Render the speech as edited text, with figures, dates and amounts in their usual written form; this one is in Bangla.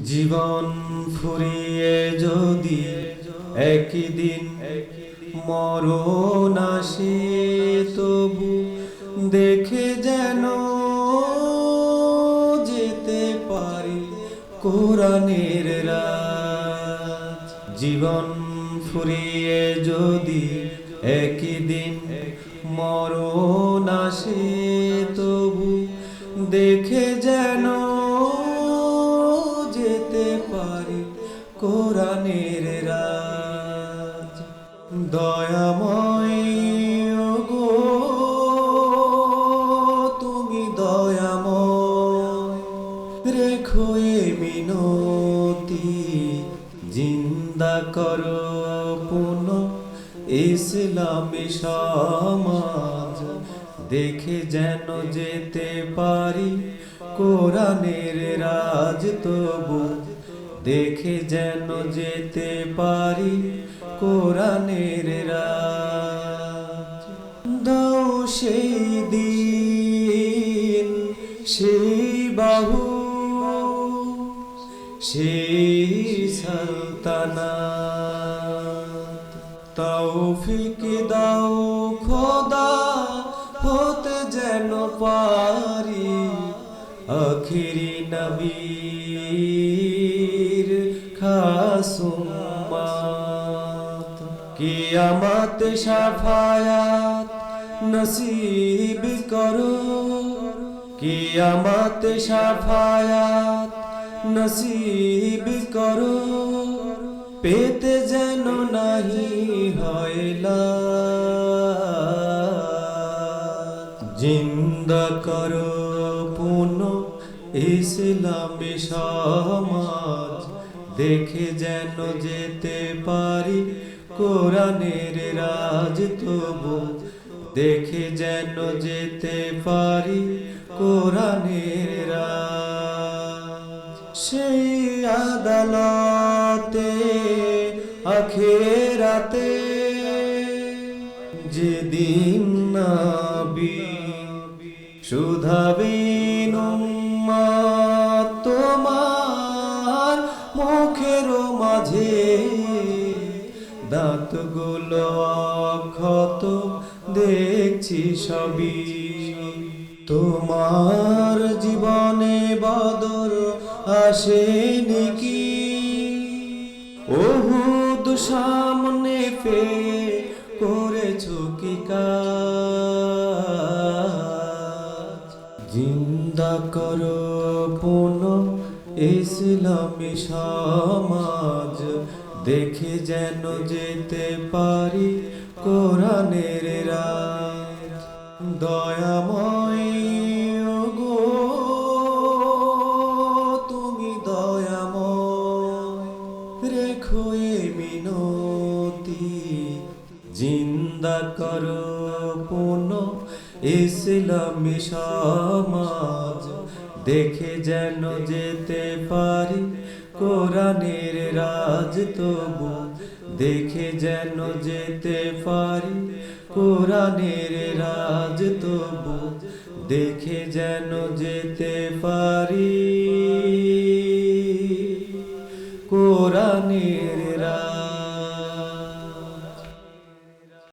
জীবন ফুরিয়ে যদি একদিন মরণ আসে, তবু দেখে যেন যেতে পারি কোরআনের রাজ। জীবন ফুরিয়ে যদি একদিন মরণ আসে, তবু দেখে যেন যেতে পারি কোরআনের রাজ। দয়াময় ওগো তুমি দয়াময়, রেখো এ মিনতি, জিন্দা করো পুনঃ ইসলামী সমাজ। দেখে যেন যেতে পারি কোরআনের রাজ, তবু দেখে যেন যেতে পারি কোরআনের রাজ। দাও সেই দিন, সেই বাহু, সেই সালতানাত, তৌফিক দাও খোদা, হতে যেন পারি আখিরি নবীর খাস উম্মত। কিয়ামত শাফায়াত নসিব করো, কিয়ামত শাফায়াত নসিব করো, পেতে যেন নাহি হয় লাজ। জিন্দা করো পুনঃ ইসলামী সমাজ, দেখে যেন যেতে পারি কোরআনের রাজ, তবু দেখে যেন যেতে পারি কোরআনের রাজ। সেই আদালতে আখিরাতে যেদিন নবী শুধাবেন উম্মত তোমার মুখের মাঝে, দাঁতগুলো অক্ষত দেখছি সবই। তোমার জীবনে বদর আসেনি কি? উহুদ সামনে পেয়ে করেছো কি কাজ? জিন্দা করো পুনঃ ইসলামী সমাজ, দেখে যেন যেতে পারি কোরআনের রাজ। দয়াময় ওগো তুমি দয়াময়, রেখো এ মিনতি, জিন্দা করো পুনঃ ইসলামী সমাজ, দেখে যেন যেতে পারি কোরআনের রাজ, তবু দেখে যেন যেতে পারি কোরআনের রাজ, তবু দেখে যেন যেতে পারি কোরআনের